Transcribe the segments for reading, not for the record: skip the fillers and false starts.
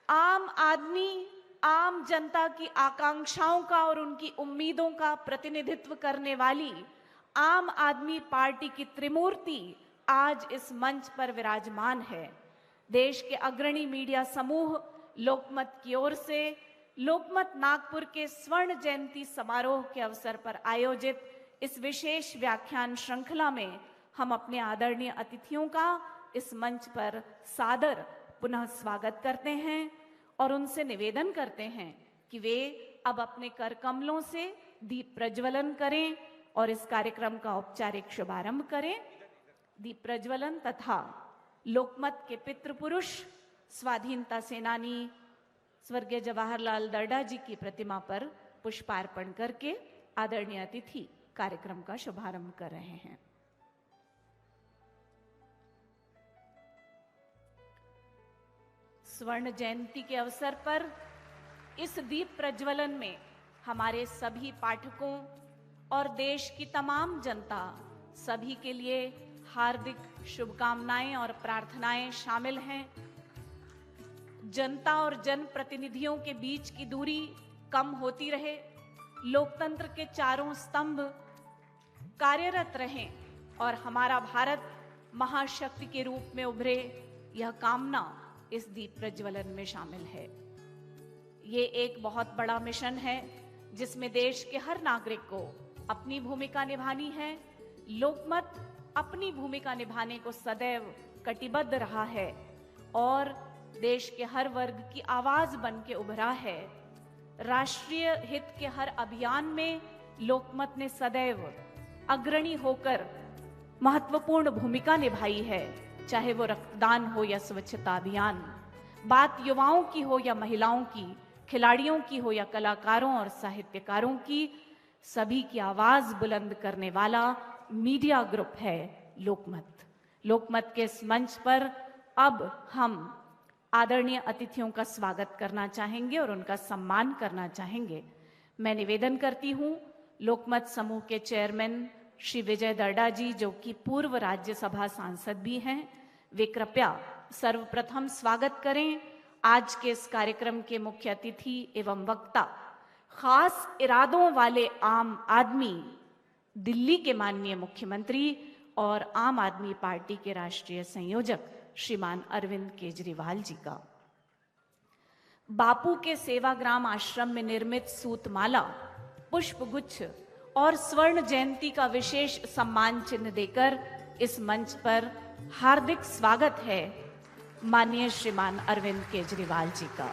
आम आदमी, आम जनता की आकांक्षाओं का और उनकी उम्मीदों का प्रतिनिधित्व करने वाली आम आदमी पार्टी की त्रिमूर्ति आज इस मंच पर विराजमान है। देश के अग्रणी मीडिया समूह लोकमत की ओर से लोकमत नागपुर के स्वर्ण जयंती समारोह के अवसर पर आयोजित इस विशेष व्याख्यान श्रृंखला में हम अपने आदरणीय अतिथियों का इस मंच पर सादर पुनः स्वागत करते हैं और उनसे निवेदन करते हैं कि वे अब अपने कर कमलों से दीप प्रज्वलन करें और इस कार्यक्रम का औपचारिक शुभारंभ करें। दीप प्रज्वलन तथा लोकमत के पितृपुरुष स्वाधीनता सेनानी स्वर्गीय जवाहरलाल दर्डा जी की प्रतिमा पर पुष्पार्पण करके आदरणीय अतिथि कार्यक्रम का शुभारंभ कर रहे हैं। स्वर्ण जयंती के अवसर पर इस दीप प्रज्वलन में हमारे सभी पाठकों और देश की तमाम जनता सभी के लिए हार्दिक शुभकामनाएं और प्रार्थनाएं शामिल हैं। जनता और जनप्रतिनिधियों के बीच की दूरी कम होती रहे, लोकतंत्र के चारों स्तंभ कार्यरत रहें और हमारा भारत महाशक्ति के रूप में उभरे, यह कामना इस दीप प्रज्वलन में शामिल है। ये एक बहुत बड़ा मिशन है जिसमें देश के हर नागरिक को अपनी भूमिका निभानी है। लोकमत अपनी भूमिका निभाने को सदैव कटिबद्ध रहा है और देश के हर वर्ग की आवाज बन के उभरा है। राष्ट्रीय हित के हर अभियान में लोकमत ने सदैव अग्रणी होकर महत्वपूर्ण भूमिका निभाई है, चाहे वो रक्तदान हो या स्वच्छता अभियान, बात युवाओं की हो या महिलाओं की, खिलाड़ियों की हो या कलाकारों और साहित्यकारों की, सभी की आवाज बुलंद करने वाला मीडिया ग्रुप है लोकमत। लोकमत के इस मंच पर अब हम आदरणीय अतिथियों का स्वागत करना चाहेंगे और उनका सम्मान करना चाहेंगे। मैं निवेदन करती हूं लोकमत समूह के चेयरमैन श्री विजय दर्डा जी, जो कि पूर्व राज्यसभा सांसद भी हैं, वे कृपया सर्वप्रथम स्वागत करें आज के इस कार्यक्रम के मुख्य अतिथि एवं वक्ता, खास इरादों वाले आम आदमी, दिल्ली के माननीय मुख्यमंत्री और आम आदमी पार्टी के राष्ट्रीय संयोजक श्रीमान अरविंद केजरीवाल जी का। बापू के सेवाग्राम आश्रम में निर्मित सूतमाला, पुष्पगुच्छ और स्वर्ण जयंती का विशेष सम्मान चिन्ह देकर इस मंच पर हार्दिक स्वागत है माननीय श्रीमान अरविंद केजरीवाल जी का।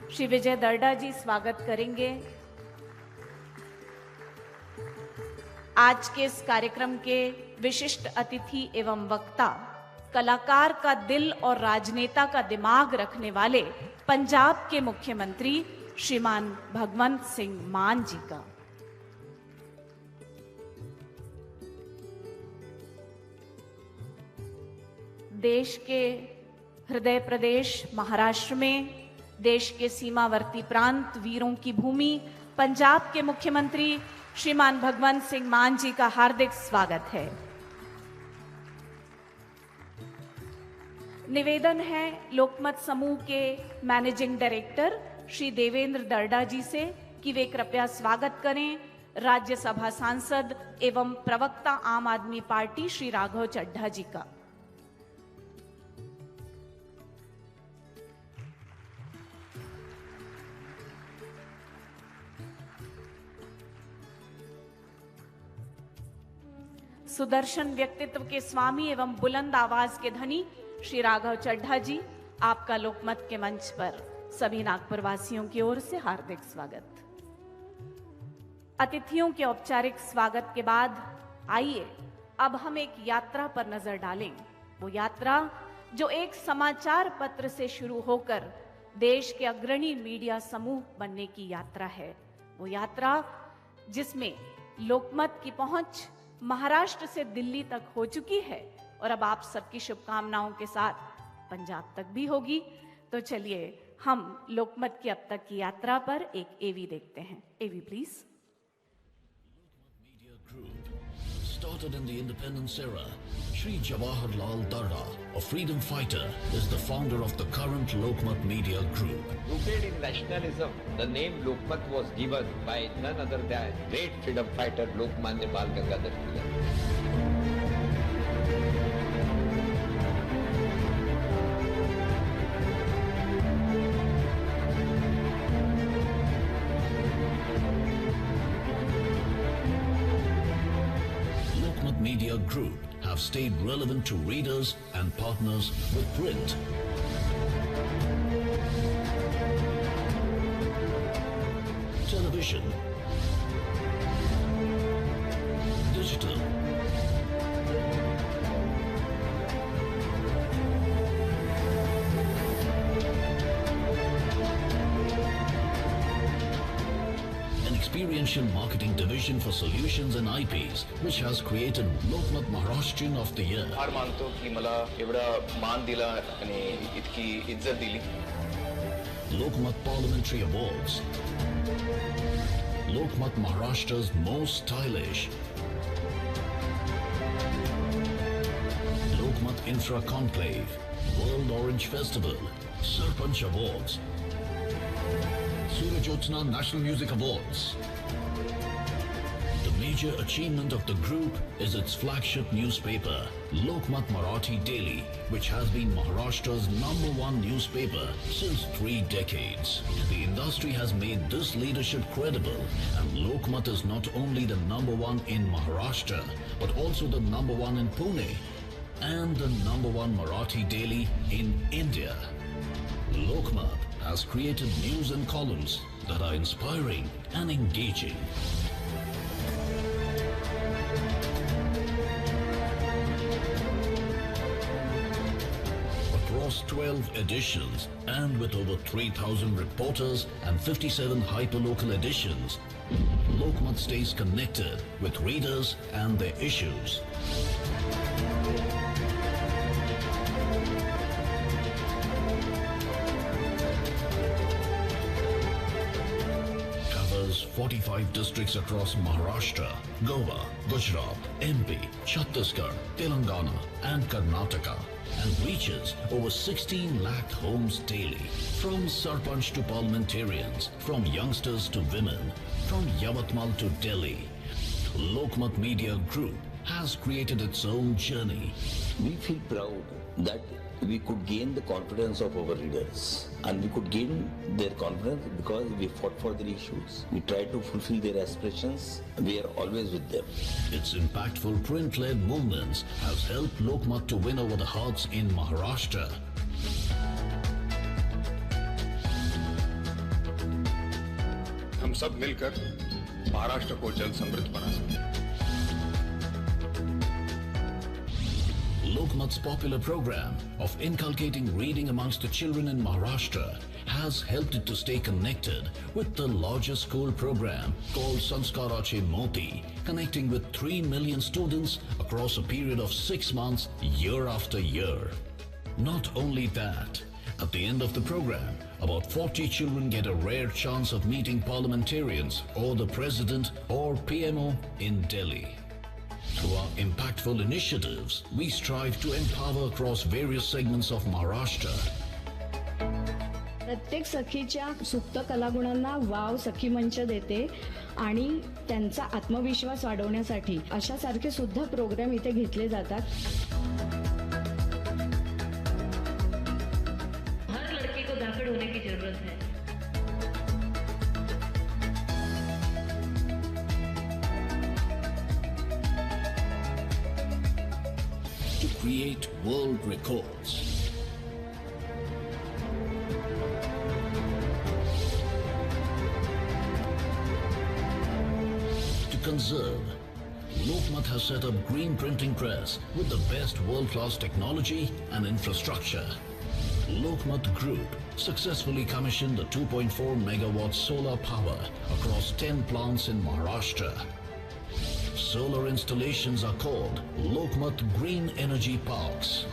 श्री विजय दर्डा जी स्वागत करेंगे। आज के इस कार्यक्रम के विशिष्ट अतिथि एवं वक्ता, कलाकार का दिल और राजनेता का दिमाग रखने वाले पंजाब के मुख्यमंत्री श्रीमान भगवंत सिंह मान जी का। देश के हृदय प्रदेश महाराष्ट्र में, देश के सीमावर्ती प्रांत, वीरों की भूमि पंजाब के मुख्यमंत्री श्रीमान भगवंत सिंह मान जी का हार्दिक स्वागत है। निवेदन है लोकमत समूह के मैनेजिंग डायरेक्टर श्री देवेंद्र दर्डा जी से कि वे कृपया स्वागत करें राज्यसभा सांसद एवं प्रवक्ता आम आदमी पार्टी श्री राघव चड्ढा जी का। सुदर्शन व्यक्तित्व के स्वामी एवं बुलंद आवाज के धनी श्री राघव चड्ढा जी, आपका लोकमत के मंच पर सभी नागपुर वासियों की ओर से हार्दिक स्वागत। अतिथियों के औपचारिक स्वागत के बाद आइए अब हम एक यात्रा पर नजर डालें। वो यात्रा जो एक समाचार पत्र से शुरू होकर देश के अग्रणी मीडिया समूह बनने की यात्रा है। वो यात्रा जिसमें लोकमत की पहुंच महाराष्ट्र से दिल्ली तक हो चुकी है और अब आप सबकी शुभकामनाओं के साथ पंजाब तक भी होगी। तो चलिए हम लोकमत की अब तक की यात्रा पर एक एवी देखते हैं। एवी please. Started in the independence era, Shri Jawaharlal Darda, a freedom fighter, is the founder of the current Lokmat Media Group. Rooted in nationalism, the name Lokmat was given by none other than great freedom fighter Lokmanya Bal Gangadhar Tilak. Lokmat Media Group have stayed relevant to readers and partners with print, television, digital, an experiential marketing division for solutions and IPs, which has created Lokmat Maharashtrian of the Year. फार मानतो की मला एवढा मान दिला आणि इतकी इज्जत दिली. Lokmat Parliamentary Awards, Lokmat Maharashtra's Most Stylish, Lokmat Infra Conclave, World Orange Festival, Sarpanch Awards, Surajyotsna National Music Awards. The major achievement of the group is its flagship newspaper, Lokmat Marathi Daily, which has been Maharashtra's #1 newspaper since 3 decades. The industry has made this leadership credible, and Lokmat is not only the #1 in Maharashtra, but also the #1 in Pune and the #1 Marathi Daily in India. Lokmat has created news and columns that are inspiring and engaging. Across 12 editions and with over 3,000 reporters and 57 hyperlocal editions, Lokmat stays connected with readers and their issues. Covers 45 districts across Maharashtra, Goa, Gujarat, MP, Chhattisgarh, Telangana and Karnataka, and reaches over 16 lakh homes daily. From Sarpanch to parliamentarians, from youngsters to women, from Yavatmal to Delhi, Lokmat Media Group has created its own journey. We feel proud that we could gain the confidence of our readers, and we could gain their confidence because we fought for their issues. We tried to fulfill their aspirations. We are always with them. Its impactful print-led movements has helped Lokmat to win over the hearts in Maharashtra. हम सब मिलकर महाराष्ट्र को जल समृद्ध बना सकते हैं. Lokmat's popular program of inculcating reading amongst the children in Maharashtra has helped it to stay connected with the largest school program called Sanskarache Moti, connecting with 3 million students across a period of 6 months, year after year. Not only that, at the end of the program, about 40 children get a rare chance of meeting parliamentarians or the president or PMO in Delhi. Through our impactful initiatives, we strive to empower across various segments of Maharashtra. प्रत्येक सखीच्या सुप्त कलागुणांना वाव सखी मंच देते आणि त्यांचा आत्मविश्वास वाढवण्यासाठी अशासारखे सुद्धा प्रोग्राम इथे घेतले जातात. हर लड़के को धाकड़ होने की जरूरत है. To create world records. To conserve, Lokmat has set up green printing press with the best world-class technology and infrastructure. Lokmat Group successfully commissioned the 2.4 megawatt solar power across 10 plants in Maharashtra. Solar installations are called Lokmat Green Energy Parks.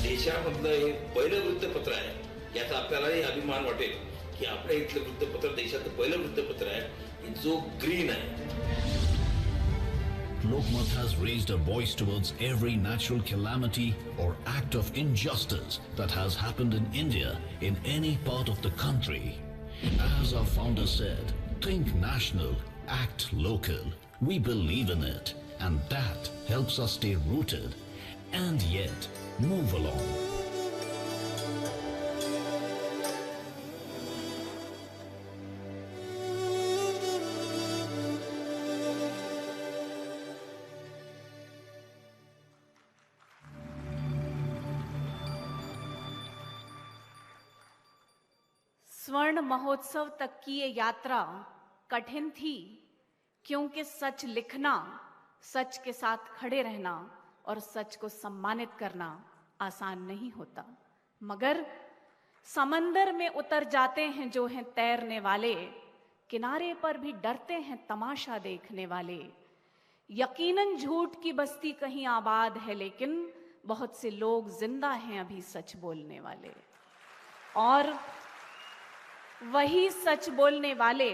देशामधलं हे पहिलं वृत्तपत्र आहे, याचा आपल्यालाही अभिमान वाटेल. की आपल्या इथलं वृत्तपत्र देशातलं पहिलं वृत्तपत्र आहे की जो ग्रीन आहे. Lokmat has raised a voice towards every natural calamity or act of injustice that has happened in India in any part of the country. As our founder said, think national, act local. We believe in it, and that helps us stay rooted and yet move along. स्वर्ण महोत्सव तक की ये यात्रा कठिन थी, क्योंकि सच लिखना, सच के साथ खड़े रहना और सच को सम्मानित करना आसान नहीं होता. मगर समंदर में उतर जाते हैं जो हैं तैरने वाले, किनारे पर भी डरते हैं तमाशा देखने वाले. यकीनन झूठ की बस्ती कहीं आबाद है, लेकिन बहुत से लोग जिंदा हैं अभी सच बोलने वाले. और वही सच बोलने वाले,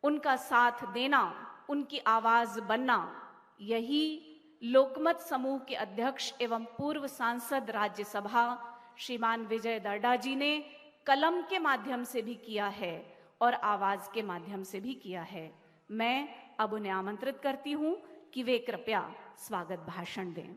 उनका साथ देना, उनकी आवाज बनना, यही लोकमत समूह के अध्यक्ष एवं पूर्व सांसद राज्यसभा श्रीमान विजय दर्डा जी ने कलम के माध्यम से भी किया है और आवाज के माध्यम से भी किया है. मैं अब उन्हें आमंत्रित करती हूं कि वे कृपया स्वागत भाषण दें.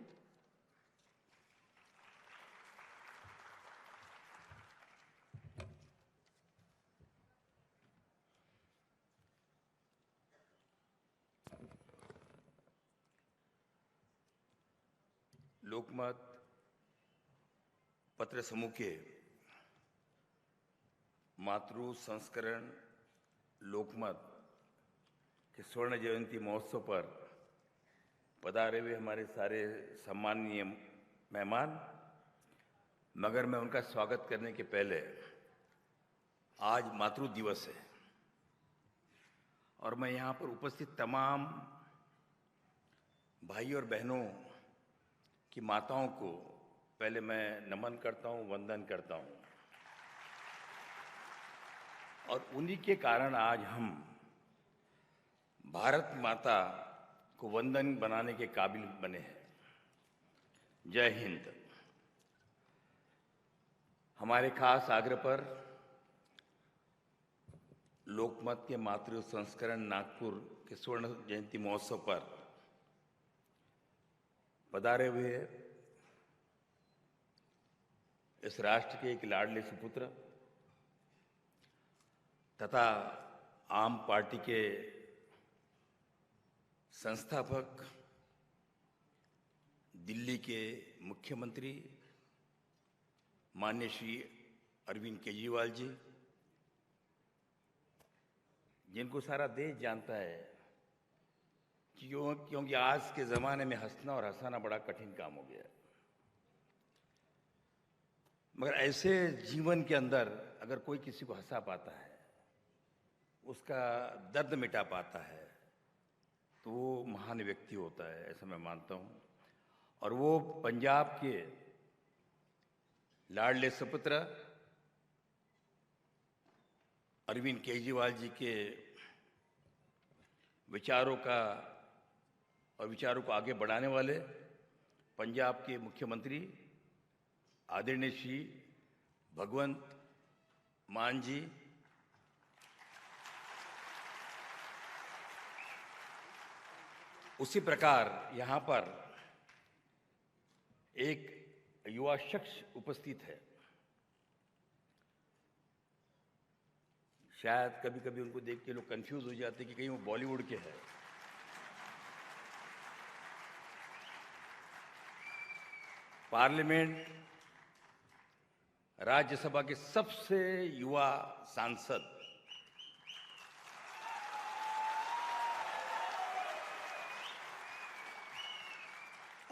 लोकमत पत्र समूह के मातृ संस्करण लोकमत के स्वर्ण जयंती महोत्सव पर पधारे हुए हमारे सारे सम्माननीय मेहमान, मगर मैं उनका स्वागत करने के पहले, आज मातृ दिवस है और मैं यहाँ पर उपस्थित तमाम भाई और बहनों की माताओं को पहले मैं नमन करता हूँ, वंदन करता हूँ. और उन्हीं के कारण आज हम भारत माता को वंदन बनाने के काबिल बने हैं. जय हिंद. हमारे खास आग्रह पर लोकमत के मातृ संस्करण नागपुर के स्वर्ण जयंती महोत्सव पर पधारे हुए इस राष्ट्र के एक लाडले सुपुत्र तथा आम पार्टी के संस्थापक, दिल्ली के मुख्यमंत्री माननीय श्री अरविंद केजरीवाल जी, जिनको सारा देश जानता है क्योंकि आज के ज़माने में हंसना और हंसाना बड़ा कठिन काम हो गया है. मगर ऐसे जीवन के अंदर अगर कोई किसी को हंसा पाता है, उसका दर्द मिटा पाता है, तो वो महान व्यक्ति होता है, ऐसा मैं मानता हूँ. और वो पंजाब के लाडले सुपुत्र अरविंद केजरीवाल जी के विचारों को आगे बढ़ाने वाले पंजाब के मुख्यमंत्री आदरणीय श्री भगवंत मान जी, उसी प्रकार यहाँ पर एक युवा शख्स उपस्थित है. शायद कभी कभी उनको देख के लोग कंफ्यूज हो जाते कि कहीं वो बॉलीवुड के हैं. पार्लियामेंट राज्यसभा के सबसे युवा सांसद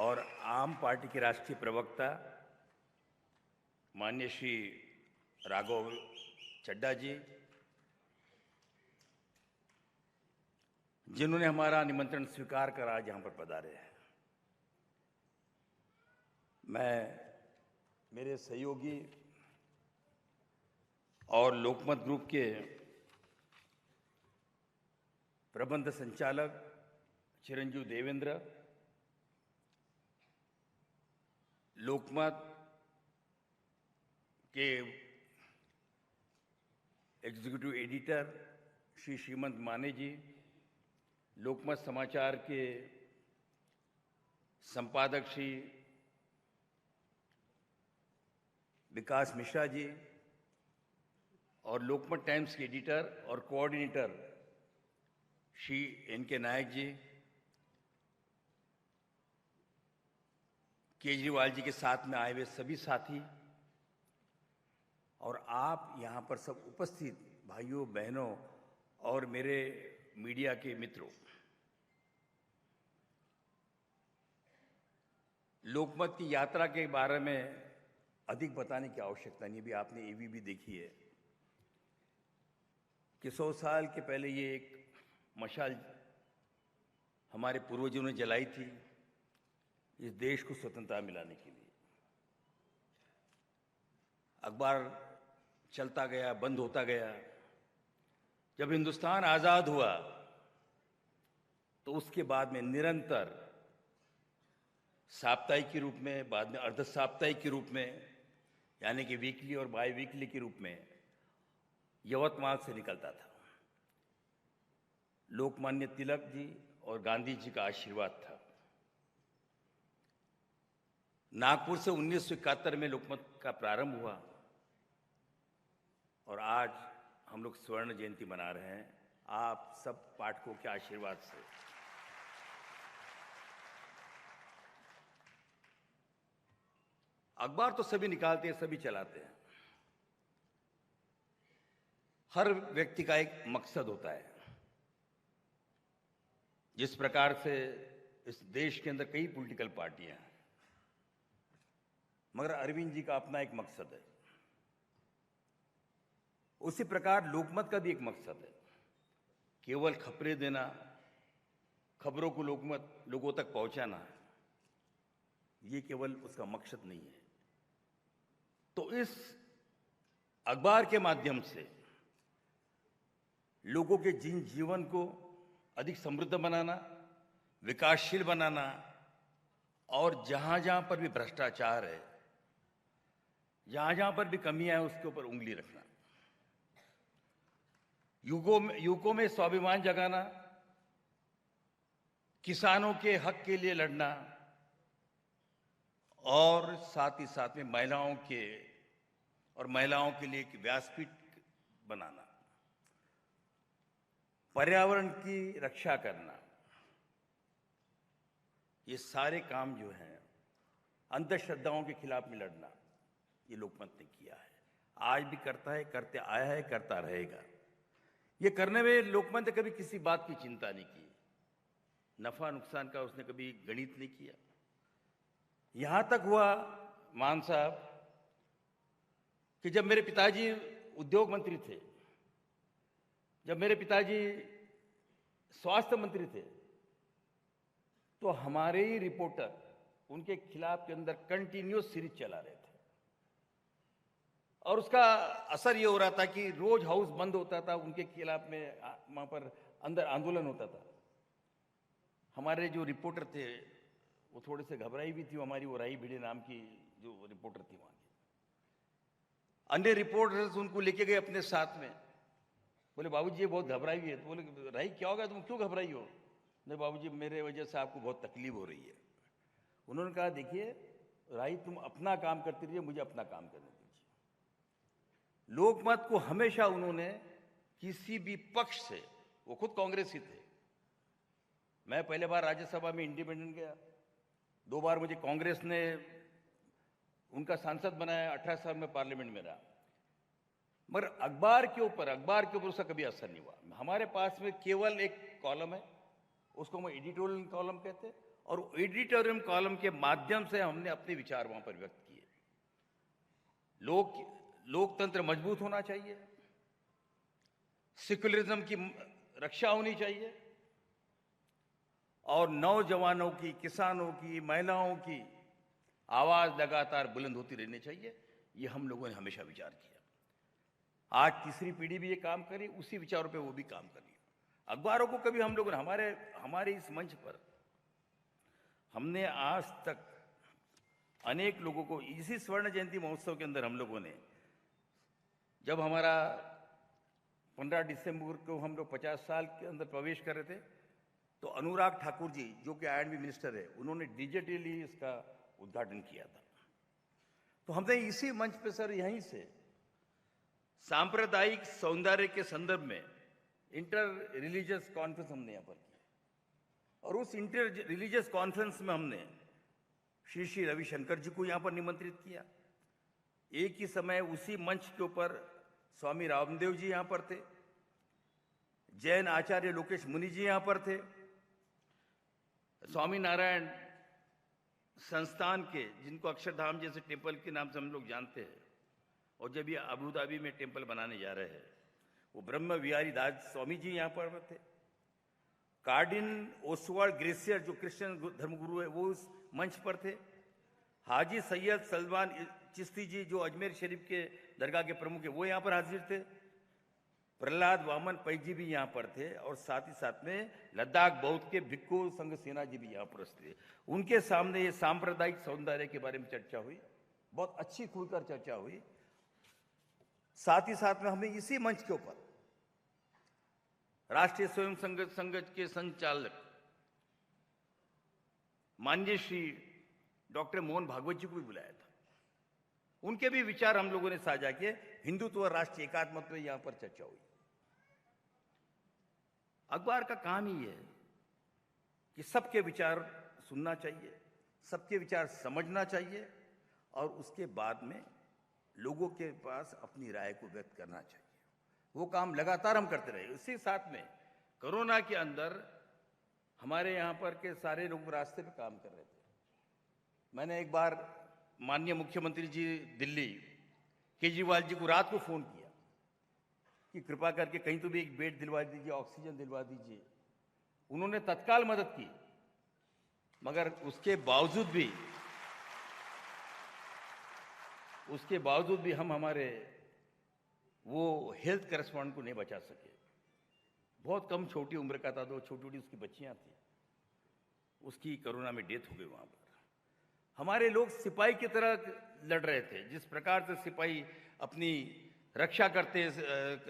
और आम पार्टी के राष्ट्रीय प्रवक्ता माननीय श्री राघव चड्ढा जी, जिन्होंने हमारा निमंत्रण स्वीकार कर आज यहाँ पर पधारे हैं. मैं मेरे सहयोगी और लोकमत ग्रुप के प्रबंध संचालक चिरंजीव देवेंद्र, लोकमत के एग्जीक्यूटिव एडिटर श्री श्रीमंत माने जी, लोकमत समाचार के संपादक श्री विकास मिश्रा जी और लोकमत टाइम्स के एडिटर और कोऑर्डिनेटर श्री एन.के. नायक जी, केजरीवाल जी के साथ में आए हुए सभी साथी और आप यहाँ पर सब उपस्थित भाइयों बहनों और मेरे मीडिया के मित्रों, लोकमत की यात्रा के बारे में अधिक बताने की आवश्यकता नहीं। भी आपने एबीपी देखी है कि 100 साल के पहले ये एक मशाल हमारे पूर्वजों ने जलाई थी इस देश को स्वतंत्रता मिलाने के लिए। अखबार चलता गया, बंद होता गया। जब हिंदुस्तान आजाद हुआ तो उसके बाद में निरंतर साप्ताहिक के रूप में, बाद में अर्ध साप्ताहिक के रूप में, यानी कि वीकली और बाई वीकली के रूप में यवतमाल से निकलता था। लोकमान्य तिलक जी और गांधी जी का आशीर्वाद था। नागपुर से 1971 में लोकमत का प्रारंभ हुआ और आज हम लोग स्वर्ण जयंती मना रहे हैं आप सब पाठकों के आशीर्वाद से। अखबार तो सभी निकालते हैं, सभी चलाते हैं। हर व्यक्ति का एक मकसद होता है। जिस प्रकार से इस देश के अंदर कई पॉलिटिकल पार्टियां हैं, मगर अरविंद जी का अपना एक मकसद है। उसी प्रकार लोकमत का भी एक मकसद है। केवल खबरें देना, खबरों को लोगों तक पहुंचाना, ये केवल उसका मकसद नहीं है। तो इस अखबार के माध्यम से लोगों के जीवन को अधिक समृद्ध बनाना, विकासशील बनाना और जहां जहां पर भी भ्रष्टाचार है, जहां जहां पर भी कमियां हैं, उसके ऊपर उंगली रखना, युगों में स्वाभिमान जगाना, किसानों के हक के लिए लड़ना और साथ ही साथ में महिलाओं के लिए एक व्यासपीठ बनाना, पर्यावरण की रक्षा करना, ये सारे काम जो हैं, अंधश्रद्धाओं के खिलाफ में लड़ना, ये लोकमत ने किया है। आज भी करता है, करते आया है, करता रहेगा। ये करने में लोकमत ने कभी किसी बात की चिंता नहीं की। नफा नुकसान का उसने कभी गणित नहीं किया। यहां तक हुआ मान साहब कि जब मेरे पिताजी उद्योग मंत्री थे, जब मेरे पिताजी स्वास्थ्य मंत्री थे, तो हमारे ही रिपोर्टर उनके खिलाफ के अंदर कंटिन्यूस सीरीज चला रहे थे और उसका असर ये हो रहा था कि रोज हाउस बंद होता था, उनके खिलाफ में वहां पर अंदर आंदोलन होता था। हमारे जो रिपोर्टर थे वो थोड़े से घबराई भी थी, हमारी वो राई भिड़े नाम की जो रिपोर्टर थी वहां की। अन्य रिपोर्टर्स उनको लेके गए अपने साथ में, बोले बाबूजी ये बहुत घबराई हुई है। तो बोले राई क्या होगा, तुम क्यों घबराई हो? नहीं बाबूजी मेरे वजह से आपको बहुत तकलीफ हो रही है। उन्होंने कहा देखिए राई तुम अपना काम करती रहिए, मुझे अपना काम करने दीजिए। लोकमत को हमेशा उन्होंने किसी भी पक्ष से, वो खुद कांग्रेसी थे, मैं पहले बार राज्यसभा में इंडिपेंडेंट गया, 2 बार मुझे कांग्रेस ने उनका सांसद बनाया, 18 साल में पार्लियामेंट में रहा, मगर अखबार के ऊपर उसका कभी असर नहीं हुआ। हमारे पास में केवल एक कॉलम है, उसको हम एडिटोरियल कॉलम कहते हैं, और एडिटोरियल कॉलम के माध्यम से हमने अपने विचार वहां पर व्यक्त किए। लोकतंत्र मजबूत होना चाहिए, सेक्युलरिज्म की रक्षा होनी चाहिए और नौजवानों की, किसानों की, महिलाओं की आवाज लगातार बुलंद होती रहनी चाहिए। ये हम लोगों ने हमेशा विचार किया। आज तीसरी पीढ़ी भी ये काम करी, उसी विचारों पे वो भी काम कर रही है। अखबारों को कभी हम लोगों ने हमारे इस मंच पर हमने आज तक अनेक लोगों को इसी स्वर्ण जयंती महोत्सव के अंदर हम लोगों ने, जब हमारा 15 दिसंबर को हम लोग 50 साल के अंदर प्रवेश कर रहे थे, तो अनुराग ठाकुर जी जो कि आईएनबी मिनिस्टर है, उन्होंने डिजिटली इसका उद्घाटन किया था। तो हमने इसी मंच पे सर यहीं से सांप्रदायिक सौंदर्य के संदर्भ में इंटर रिलीजियस कॉन्फ्रेंस हमने यहाँ पर किया, और उस इंटर रिलीजियस कॉन्फ्रेंस में हमने श्री श्री रविशंकर जी को यहाँ पर निमंत्रित किया। एक ही समय उसी मंच के ऊपर स्वामी रामदेव जी यहाँ पर थे, जैन आचार्य लोकेश मुनि जी यहाँ पर थे, स्वामी नारायण संस्थान के, जिनको अक्षरधाम जैसे टेम्पल के नाम से हम लोग जानते हैं, और जब ये अबू धाबी में टेम्पल बनाने जा रहे हैं, वो ब्रह्म विहारी दास स्वामी जी यहाँ पर थे। कार्डिन ओसवाल्ड ग्रेसियर जो क्रिश्चियन धर्मगुरु है, वो उस मंच पर थे। हाजी सैयद सलमान चिश्ती जी जो अजमेर शरीफ के दरगाह के प्रमुख है, वो यहाँ पर हाजिर थे। प्रहलाद वामन पै जी भी यहाँ पर थे, और साथ ही साथ में लद्दाख बौद्ध के भिक्खु संघ सेना जी भी यहाँ पर थे। उनके सामने ये सांप्रदायिक सौंदर्य के बारे में चर्चा हुई, बहुत अच्छी खुलकर चर्चा हुई। साथ ही साथ में हमने इसी मंच के ऊपर राष्ट्रीय स्वयं संघ के संचालक माननीय श्री डॉक्टर मोहन भागवत जी को भी बुलाया था। उनके भी विचार हम लोगों ने साझा किए। हिंदुत्व और राष्ट्रीय एकात्मत्व पर यहां पर चर्चा हुई। अखबार का काम ही है कि सबके विचार सुनना चाहिए, सबके विचार समझना चाहिए, और उसके बाद में लोगों के पास अपनी राय को व्यक्त करना चाहिए। वो काम लगातार हम करते रहे। इसी साथ में कोरोना के अंदर हमारे यहाँ पर के सारे लोग रास्ते पे काम कर रहे थे। मैंने एक बार माननीय मुख्यमंत्री जी दिल्ली केजरीवाल जी को रात को फोन किया कि कृपा करके कहीं तो भी एक बेड दिलवा दीजिए, ऑक्सीजन दिलवा दीजिए। उन्होंने तत्काल मदद की, मगर उसके बावजूद भी हम हमारे वो हेल्थ करस्पॉन्डेंट को नहीं बचा सके। बहुत कम छोटी उम्र का था, दो छोटी छोटी उसकी बच्चियां थी, उसकी कोरोना में डेथ हो गई। वहां पर हमारे लोग सिपाही की तरह लड़ रहे थे। जिस प्रकार से सिपाही अपनी रक्षा करते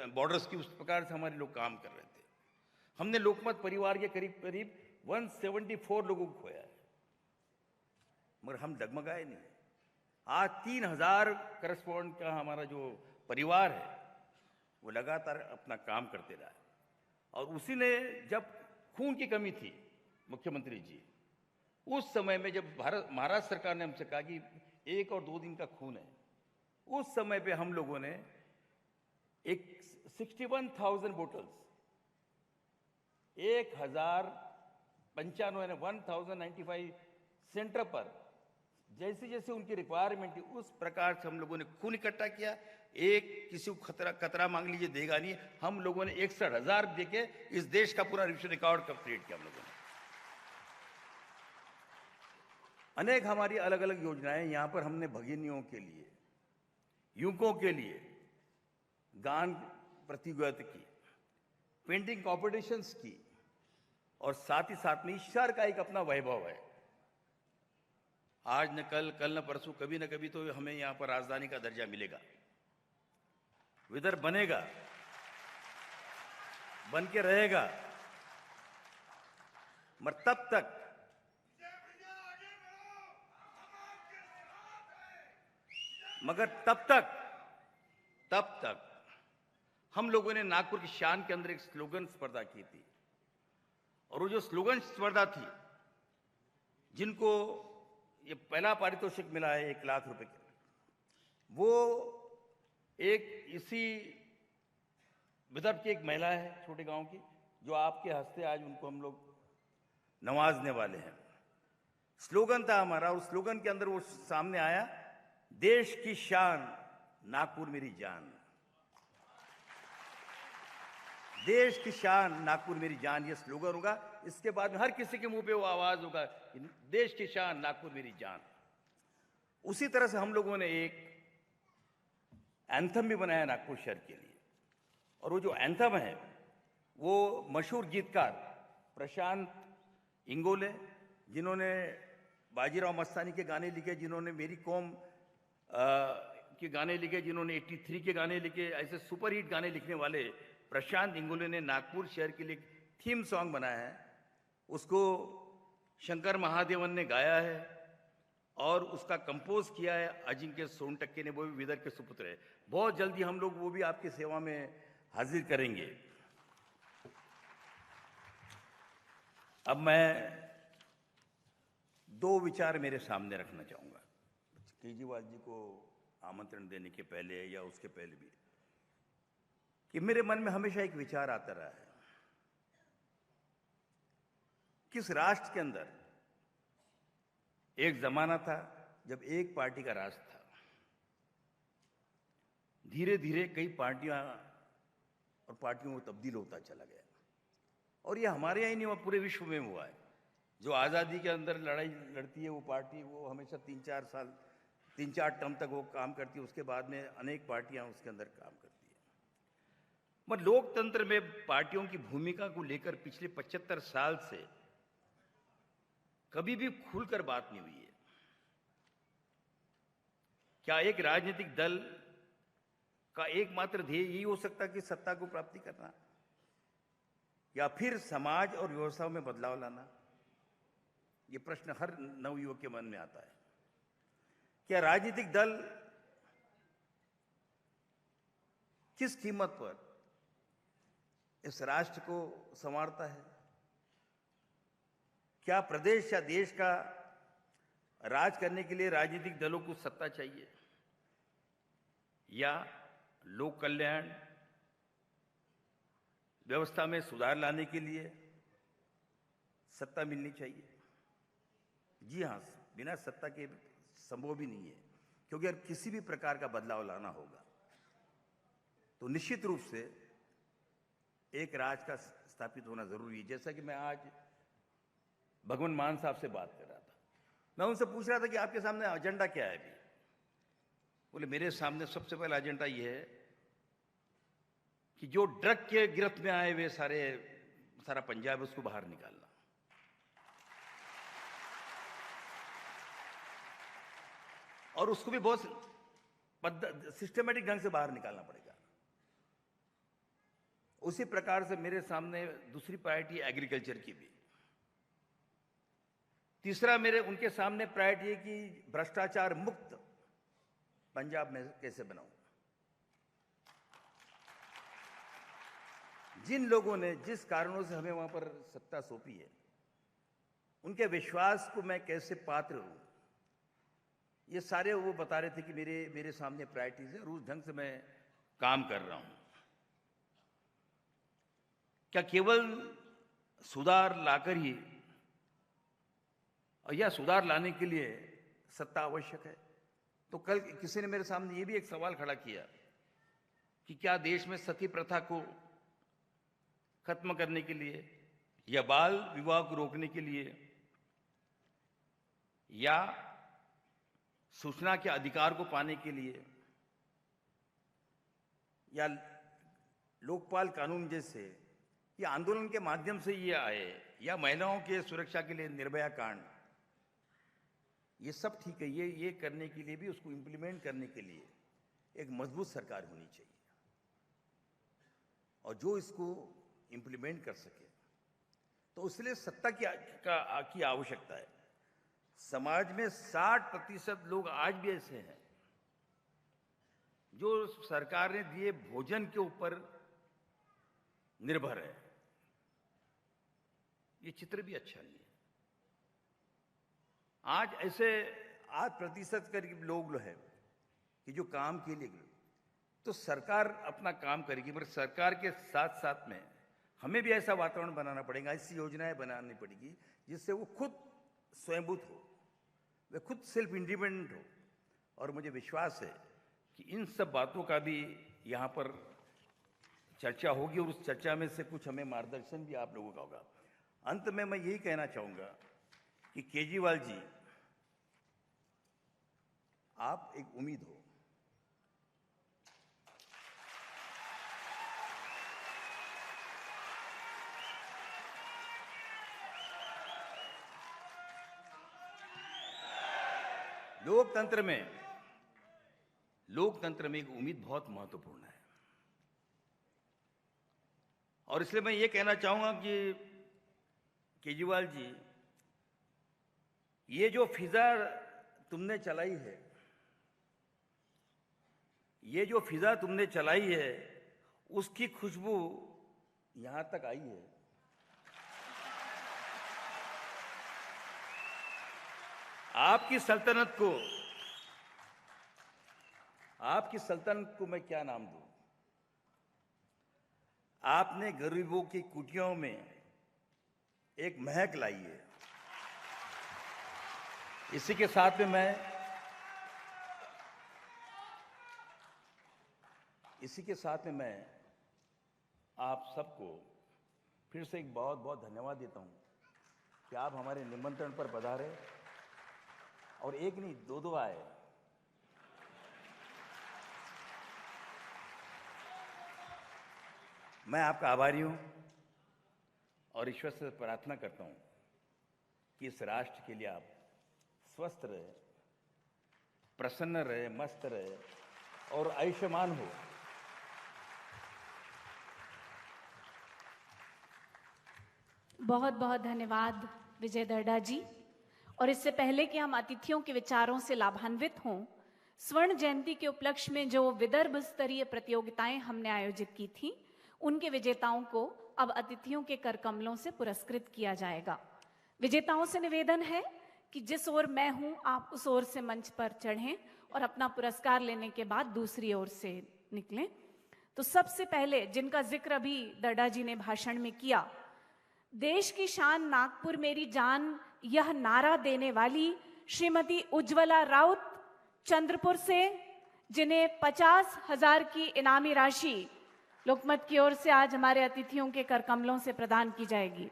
बॉर्डर्स की, उस प्रकार से हमारे लोग काम कर रहे थे। हमने लोकमत परिवार के करीब करीब 174 लोगों को खोया है, मगर हम डगमगाए नहीं। आज 3000 करस्पॉन्डेंट का हमारा जो परिवार है, वो लगातार अपना काम करते रहा है। और उसी ने, जब खून की कमी थी मुख्यमंत्री जी, उस समय में जब महाराष्ट्र सरकार ने हमसे कहा कि 1 और 2 दिन का खून है, उस समय पे हम लोगों ने एक 61,000 बोटल्स 1095 सेंटर पर जैसे जैसे उनकी रिक्वायरमेंट थी, उस प्रकार से हम लोगों ने खून इकट्ठा किया। एक किसी को कतरा मांग लीजिए, देगा नहीं। हम लोगों ने 61,000 देके इस देश का पूरा विश्व रिकॉर्ड क्रिएट किया हम लोगों ने। अनेक हमारी अलग अलग योजनाएं यहाँ पर हमने भगिनियों के लिए, युवकों के लिए गान प्रतियोगिता की, पेंटिंग कॉम्पिटिशन्स की, और साथ ही साथ में ईश्वर का एक अपना वैभव है। आज न कल, कल न परसों, कभी न कभी तो हमें यहाँ पर राजधानी का दर्जा मिलेगा, विदर्भ बनेगा, बन के रहेगा। मगर तब तक हम लोगों ने नागपुर की शान के अंदर एक स्लोगन स्पर्धा की थी, और वो जो स्लोगन स्पर्धा थी, जिनको ये पहला पारितोषिक मिला है 1 लाख रुपए के, वो एक इसी विदर्भ की एक महिला है, छोटे गांव की, जो आपके हस्ते आज उनको हम लोग नवाजने वाले हैं। स्लोगन था हमारा, और स्लोगन के अंदर वो सामने आया, देश की शान नागपुर मेरी जान। देश की शान नागपुर मेरी जान, ये स्लोगन होगा। इसके बाद में हर किसी के मुंह पे वो आवाज होगा, देश की शान नागपुर मेरी जान। उसी तरह से हम लोगों ने एक एंथम भी बनाया नागपुर शहर के लिए। और वो जो एंथम है वो मशहूर गीतकार प्रशांत इंगोले, जिन्होंने बाजीराव मस्तानी के गाने लिखे, जिन्होंने मेरी कौम के गाने लिखे, जिन्होंने 83 के गाने लिखे, ऐसे सुपरहिट गाने लिखने वाले प्रशांत इंगोले ने नागपुर शहर के लिए थीम सॉन्ग बनाया है। उसको शंकर महादेवन ने गाया है और उसका कंपोज किया है अजिंक्य सोनटक्के ने, वो भी विदर के सुपुत्र है। बहुत जल्दी हम लोग वो भी आपकी सेवा में हाजिर करेंगे। अब मैं 2 विचार मेरे सामने रखना चाहूँगा केजरीवाल जी को आमंत्रण देने के पहले या उसके पहले भी, कि मेरे मन में हमेशा एक विचार आता रहा है, किस राष्ट्र के अंदर एक जमाना था जब एक पार्टी का राज था, धीरे धीरे कई पार्टियां और पार्टियों में तब्दील होता चला गया। और ये हमारे यहाँ ही नहीं हुआ, पूरे विश्व में हुआ है। जो आज़ादी के अंदर लड़ाई लड़ती है वो पार्टी, वो हमेशा 3-4 साल 3-4 टर्म तक वो काम करती है, उसके बाद में अनेक पार्टियां उसके अंदर काम करती है। मगर लोकतंत्र में पार्टियों की भूमिका को लेकर पिछले 75 साल से कभी भी खुलकर बात नहीं हुई है। क्या एक राजनीतिक दल का एकमात्र ध्येय यही हो सकता है कि सत्ता को प्राप्ति करना, या फिर समाज और व्यवस्था में बदलाव लाना? ये प्रश्न हर नवयुवक के मन में आता है। क्या राजनीतिक दल किस कीमत पर इस राष्ट्र को संवारता है? क्या प्रदेश या देश का राज करने के लिए राजनीतिक दलों को सत्ता चाहिए, या लोक कल्याण व्यवस्था में सुधार लाने के लिए सत्ता मिलनी चाहिए? जी हाँ, बिना सत्ता के संभव भी नहीं है, क्योंकि अगर किसी भी प्रकार का बदलाव लाना होगा तो निश्चित रूप से एक राज का स्थापित होना जरूरी है। जैसा कि मैं आज भगवान मान साहब से बात कर रहा था, मैं उनसे पूछ रहा था कि आपके सामने एजेंडा क्या है अभी? बोले मेरे सामने सबसे पहला एजेंडा ये है कि जो ड्रग के गिरफ्त में आए हुए सारा पंजाब उसको बाहर निकालना, और उसको भी बहुत सिस्टमेटिक ढंग से बाहर निकालना पड़ेगा। उसी प्रकार से मेरे सामने दूसरी प्रायोरिटी एग्रीकल्चर की भी। तीसरा मेरे उनके सामने प्रायोरिटी है कि भ्रष्टाचार मुक्त पंजाब में कैसे बनाऊं। जिन लोगों ने जिस कारणों से हमें वहां पर सत्ता सौंपी है, उनके विश्वास को मैं कैसे पात्र हूं, ये सारे वो बता रहे थे कि मेरे सामने प्रायोरिटीज है और उस ढंग से मैं काम कर रहा हूं। क्या केवल सुधार लाकर ही या सुधार लाने के लिए सत्ता आवश्यक है? तो कल किसी ने मेरे सामने ये भी एक सवाल खड़ा किया कि क्या देश में सती प्रथा को खत्म करने के लिए, या बाल विवाह को रोकने के लिए, या सूचना के अधिकार को पाने के लिए, या लोकपाल कानून जैसे ये आंदोलन के माध्यम से ये आए, या महिलाओं के सुरक्षा के लिए निर्भया कांड, ये सब ठीक है। ये करने के लिए भी, उसको इंप्लीमेंट करने के लिए एक मजबूत सरकार होनी चाहिए, और जो इसको इंप्लीमेंट कर सके, तो उसके सत्ता की आवश्यकता है। समाज में 60% लोग आज भी ऐसे हैं जो सरकार ने दिए भोजन के ऊपर निर्भर है। ये चित्र भी अच्छा नहीं है। आज ऐसे 8% करीब लोग हैं कि जो काम के लिए, तो सरकार अपना काम करेगी, मगर सरकार के साथ साथ में हमें भी ऐसा वातावरण बनाना पड़ेगा, ऐसी योजनाएं बनानी पड़ेगी जिससे वो खुद स्वयंभूत हो, वे खुद सेल्फ इंडिपेंडेंट हो। और मुझे विश्वास है कि इन सब बातों का भी यहाँ पर चर्चा होगी, और उस चर्चा में से कुछ हमें मार्गदर्शन भी आप लोगों का होगा। अंत में मैं यही कहना चाहूँगा कि केजरीवाल जी, आप एक उम्मीद हो। लोकतंत्र में एक उम्मीद बहुत महत्वपूर्ण है। और इसलिए मैं ये कहना चाहूंगा कि केजरीवाल जी, ये जो फिजा तुमने चलाई है, उसकी खुशबू यहां तक आई है। आपकी सल्तनत को मैं क्या नाम दूं? आपने गरीबों की कुटियों में एक महक लाई है। इसी के साथ में मैं आप सबको फिर से एक बहुत बहुत धन्यवाद देता हूं कि आप हमारे निमंत्रण पर पधारे और एक नहीं दो आए। मैं आपका आभारी हूं और ईश्वर से प्रार्थना करता हूं कि इस राष्ट्र के लिए आप स्वस्थ रहे, प्रसन्न रहे, मस्त रहे और आयुष्मान हो। बहुत बहुत धन्यवाद विजय दर्डा जी। और इससे पहले कि हम अतिथियों के विचारों से लाभान्वित हों, स्वर्ण जयंती के उपलक्ष्य में जो विदर्भ स्तरीय प्रतियोगिताएं हमने आयोजित की थी, उनके विजेताओं को अब अतिथियों के करकमलों से पुरस्कृत किया जाएगा। विजेताओं से निवेदन है कि जिस ओर मैं हूं, आप उस ओर से मंच पर चढ़ें और अपना पुरस्कार लेने के बाद दूसरी ओर से निकलें। तो सबसे पहले जिनका जिक्र अभी दर्डा जी ने भाषण में किया, देश की शान नागपुर मेरी जान, यह नारा देने वाली श्रीमती उज्ज्वला राउत चंद्रपुर से, जिन्हें 50,000 की इनामी राशि लोकमत की ओर से आज हमारे अतिथियों के करकमलों से प्रदान की जाएगी।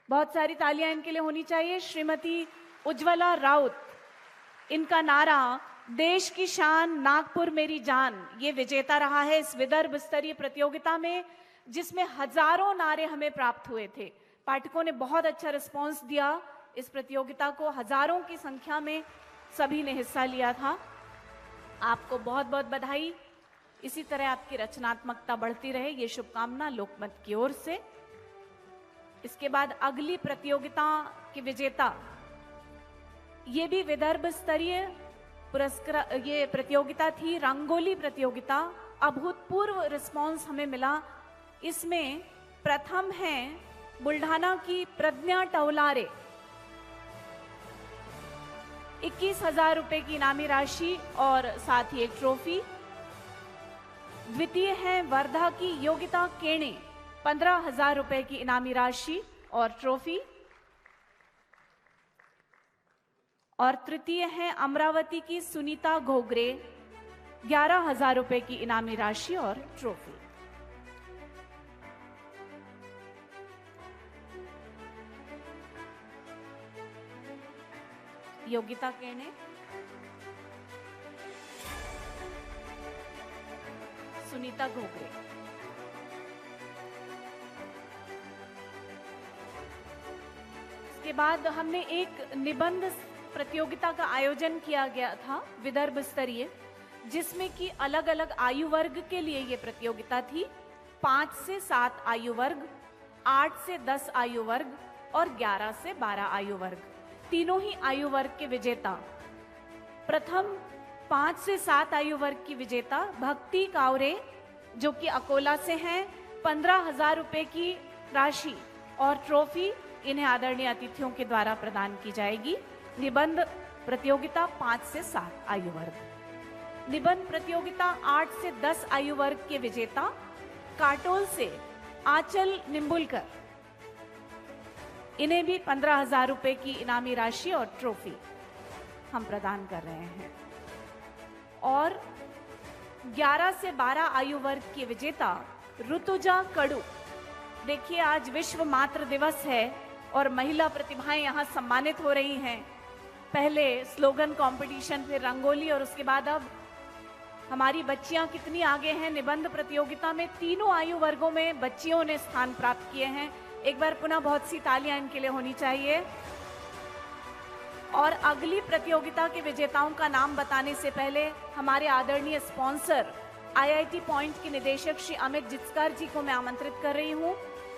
बहुत सारी तालियां इनके लिए होनी चाहिए। श्रीमती उज्ज्वला राउत, इनका नारा देश की शान नागपुर मेरी जान, ये विजेता रहा है इस विदर्भ स्तरीय प्रतियोगिता में, जिसमें हजारों नारे हमें प्राप्त हुए थे। पाठकों ने बहुत अच्छा रिस्पांस दिया इस प्रतियोगिता को, हजारों की संख्या में सभी ने हिस्सा लिया था। आपको बहुत बहुत बधाई। इसी तरह आपकी रचनात्मकता बढ़ती रहे, ये शुभकामना लोकमत की ओर से। इसके बाद अगली प्रतियोगिता के विजेता, ये भी विदर्भ स्तरीय पुरस्कार ये प्रतियोगिता थी, रंगोली प्रतियोगिता। अभूतपूर्व रिस्पांस हमें मिला। इसमें प्रथम हैं बुल्ढाना की प्रज्ञा टवलारे, 21,000 रुपए की इनामी राशि और साथ ही एक ट्रॉफी। द्वितीय है वर्धा की योगिता केणे, 15,000 रुपए की इनामी राशि और ट्रॉफी। और तृतीय है अमरावती की सुनीता घोगरे, 11,000 रुपए की इनामी राशि और ट्रॉफी। योगिता केणे, सुनीता घोगरे। इसके बाद हमने एक निबंध प्रतियोगिता का आयोजन किया गया था विदर्भ स्तरीय, जिसमें कि अलग अलग आयु वर्ग के लिए ये प्रतियोगिता थी। 5 से 7 आयु वर्ग, 8 से 10 आयु वर्ग और 11 से 12 आयु वर्ग, तीनों ही आयु वर्ग के विजेता। प्रथम 5 से 7 आयु वर्ग की विजेता भक्ति कावरे, जो कि अकोला से हैं, 15,000 रुपए की राशि और ट्रॉफी इन्हें आदरणीय अतिथियों के द्वारा प्रदान की जाएगी। निबंध प्रतियोगिता 5 से 7 आयु वर्ग। निबंध प्रतियोगिता 8 से 10 आयु वर्ग के विजेता काटोल से आंचल निम्बुलकर, इन्हें भी 15,000 रुपए की इनामी राशि और ट्रॉफी हम प्रदान कर रहे हैं। और 11 से 12 आयु वर्ग के विजेता ऋतुजा कड़ू। देखिए, आज विश्व मातृ दिवस है और महिला प्रतिभाएं यहाँ सम्मानित हो रही हैं। पहले स्लोगन कंपटीशन, फिर रंगोली और उसके बाद अब हमारी बच्चियां कितनी आगे हैं। निबंध प्रतियोगिता में तीनों आयु वर्गों में बच्चियों ने स्थान प्राप्त किए हैं। एक बार पुनः बहुत सी तालियां इनके लिए होनी चाहिए। और अगली प्रतियोगिता के विजेताओं का नाम बताने से पहले हमारे आदरणीय स्पॉन्सर IIT पॉइंट के निदेशक श्री अमित जिचकर जी को मैं आमंत्रित कर रही हूँ।